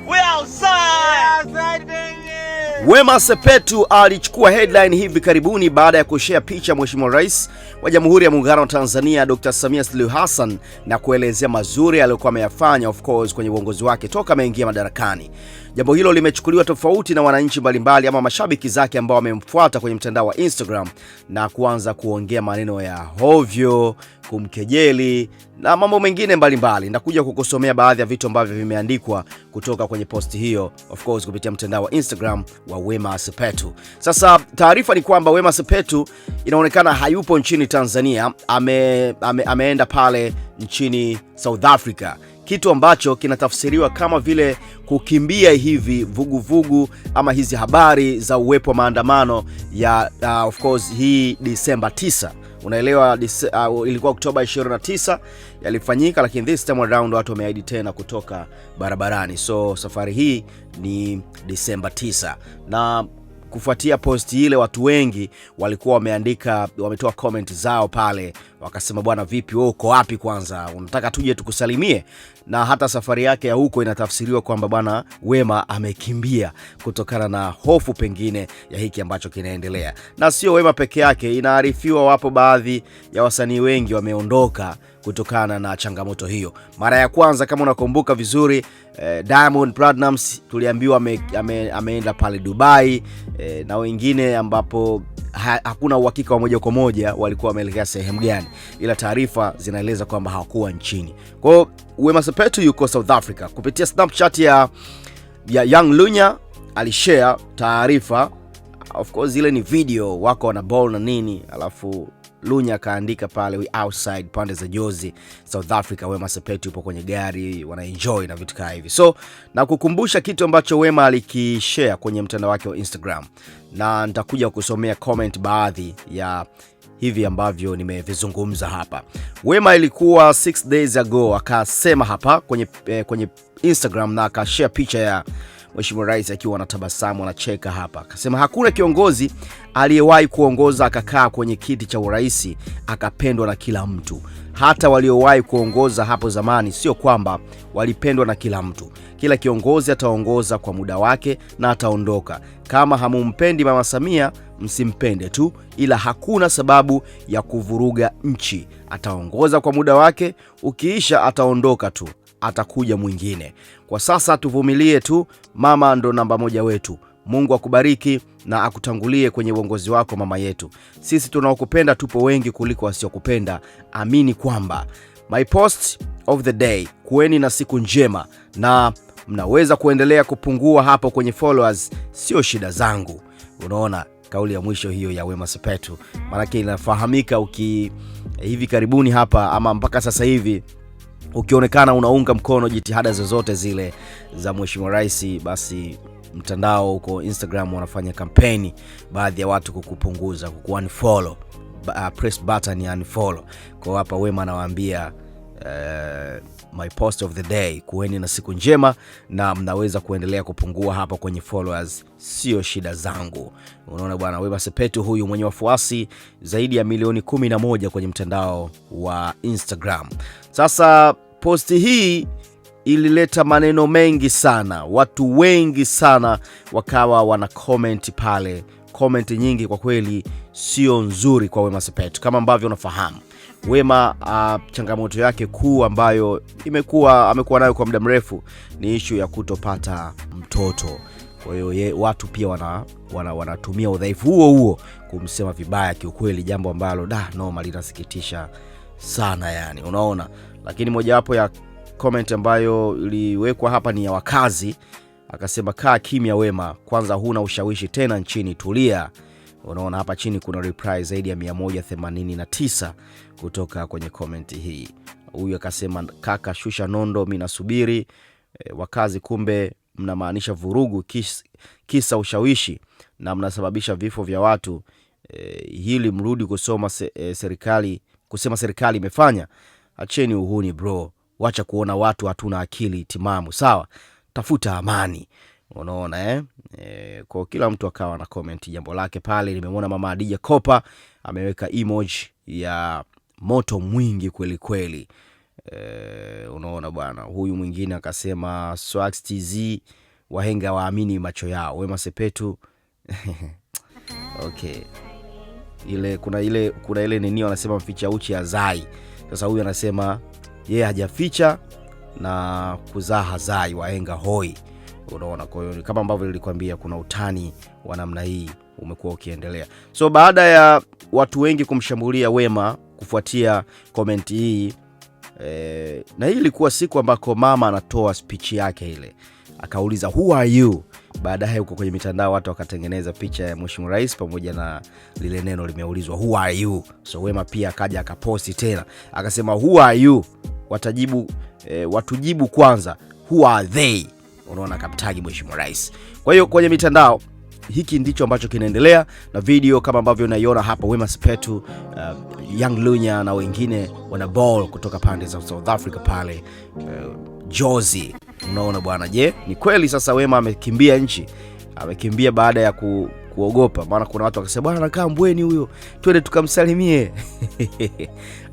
We outside baby. Wema Sepetu alichukua headline hivi karibuni baada ya kushare picha Mheshimiwa Rais wa Jamhuri ya Muungano wa Tanzania Dr. Samia Suluhu Hassan na kuelezea mazuri aliyokuwa ameyafanya of course kwenye uongozi wake toka ameingia madarakani. Jambo hilo limechukuliwa tofauti na wananchi mbalimbali ama mashabiki zake ambao wamemfuata kwenye mtandao wa Instagram na kuanza kuongea maneno ya hovyo, kumkejeli na mambo mengine mbalimbali. Ndakuja kukusomea baadhi ya vitu ambavyo vimeandikwa kutoka kwenye posti hiyo of course kupitia mtandao wa Instagram wa Wema Sepetu. Sasa taarifa ni kwamba Wema Sepetu inaonekana hayupo nchini Tanzania, ameenda pale nchini South Africa. Kitu ambacho kinatafsiriwa kama vile kukimbia hivi vuguvugu ama hizi habari za uwepo wa maandamano ya of course hii Disemba 9. Unaelewa ilikuwa Oktoba 29 yalifanyika, lakini this time around watu wameahidi tena kutoka barabarani. So safari hii ni Disemba 9. Na kufuatia posti ile watu wengi walikuwa wametoa comment zao pale, wakasema bwana vipi wewe uko wapi kwanza? Unataka tuje tukusalimie? Na hata safari yake ya huko inatafsiriwa kwamba bwana Wema amekimbia kutokana na hofu pengine ya hiki ambacho kinaendelea. Na sio Wema peke yake, inaarifiwa wapo baadhi ya wasanii wengi wameondoka kutokana na changamoto hiyo. Mara ya kwanza kama unakumbuka vizuri, Diamond Platnumz tuliambiwa ameenda pale Dubai, na wengine ambapo hakuna uhakika wa moja kwa moja walikuwa wameelekea sehemu gani, ila taarifa zinaeleza kwamba hawakuwa nchini. Kwa hiyo Wema Sepetu yuko South Africa. Kupitia Snapchat ya Young Lunya alishare taarifa, of course ile ni video wako na ball na nini, alafu Lunya kaandika pale we outside pande za Jozi South Africa. Wema Sepetu yupo kwenye gari wanaenjoy na vitu kama hivi. So na kukumbusha kitu ambacho Wema alikishare kwenye mtandao wake wa Instagram, na nitakuja kusomea comment baadhi ya hivi ambavyo nimevizungumza hapa. Wema ilikuwa 6 days ago akasema hapa kwenye Instagram, na akashare picha ya Mheshimiwa Rais akiwa anatabasamu anacheka hapa. Akasema hakuna kiongozi aliyewahi kuongoza akakaa kwenye kiti cha urais akapendwa na kila mtu. Hata waliowahi kuongoza hapo zamani sio kwamba walipendwa na kila mtu. Kila kiongozi ataongoza kwa muda wake na ataondoka. Kama hamumpendi Mama Samia, msimpende tu, ila hakuna sababu ya kuvuruga nchi. Ataongoza kwa muda wake, ukiisha ataondoka tu, atakuja mwingine. Kwa sasa tuvumilie tu, mama ndo namba moja wetu. Mungu akubariki na akutangulie kwenye uongozi wako mama yetu. Sisi tunaokupenda tupo wengi kuliko wasiokupenda. Amini kwamba my post of the day, kueni na siku njema, na mnaweza kuendelea kupungua hapo kwenye followers, sio shida zangu. Unaona kauli ya mwisho hiyo ya Wema Sepetu, maana inafahamika hivi karibuni hapa ama mpaka sasa hivi ukionekana unaunga mkono jitihada zozote zile za Mheshimiwa Rais, basi mtandao huko Instagram wanafanya kampeni baadhi ya watu kukupunguza, kukuunfollow, press button ya unfollow. Kwa hapa Wema anawaambia my post of the day, kuweni na siku njema na mnaweza kuendelea kupungua hapa kwenye followers, sio shida zangu. Unaona bwana, Wema Sepetu huyu mwenye wafuasi zaidi ya milioni 11 kwenye mtandao wa Instagram. Sasa posti hii ilileta maneno mengi sana, watu wengi sana wakawa wana comment pale. Comment nyingi kwa kweli sio nzuri kwa Wema Sepetu. Kama ambavyo unafahamu, Wema changamoto yake kuu ambayo amekuwa nayo kwa muda mrefu ni issue ya kutopata mtoto. Kwa hiyo watu pia wanatumia udhaifu huo kumsema vibaya kiukweli, jambo ambalo normal linasikitisha sana yani, unaona. Lakini mojawapo ya comment ambayo iliwekwa hapa ni ya wakazi, akasema kaa kimya Wema, kwanza huna ushawishi tena nchini, tulia. Unaona hapa chini kuna reply zaidi ya 189 kutoka kwenye comment hii. Huyu akasema kaka shusha nondo, mimi nasubiri. Wakazi kumbe mnamaanisha vurugu kisa ushawishi na mnasababisha vifo vya watu. Hili mrudi kusema serikali imefanya. Acheni uhuni bro, wacha kuona watu hatuna akili timamu, sawa? Tafuta amani. Unaona kwa kila mtu akawa na comment jambo lake pale. Nimemwona mama Hadija Kopa ameweka emoji ya moto mwingi kweli kweli. Unaona bwana. Huyu mwingine akasema Swax TZ, wahenga waamini macho yao. Wema Sepetu okay. Kuna ile nini wanasema mficha uchi hazai. Sasa huyu anasema yeye hajaficha na kuzaa hazai, wahenga hoi. Unaona, kwa hiyo kama ambavyo nilikwambia kuna utani wa namna hii umekuwa ukiendelea. So baada ya watu wengi kumshambulia Wema kufuatia comment hii, na hii ilikuwa siku ambako mama anatoa speech yake ile, akauliza who are you. Baadaye huko kwenye mitandao watu wakatengeneza picha ya Mheshimiwa Rais pamoja na lile neno limeulizwa who are you. So Wema pia akaja akaposti tena akasema who are you, watujibu kwanza who are they. Unaona, kaptagi Mheshimiwa Rais. Kwa hiyo kwenye mitandao hiki ndicho ambacho kinaendelea, na video kama ambavyo unaiona hapa, Wema Sepetu, Young Lunya na wengine wana ball kutoka pande za South Africa pale, Jozi. Unaona bwana, je, ni kweli sasa Wema amekimbia nchi? Amekimbia baada ya kuogopa, maana kuna watu wakasema bwana anakaa mbweni huyo, twende tukamsalimie.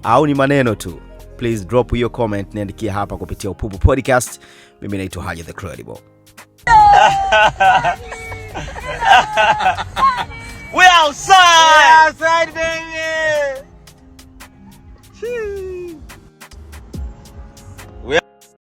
Au ni maneno tu? Please drop your comment, niandikia hapa kupitia Upupu Podcast. Mimi naitwa Haji the Credible.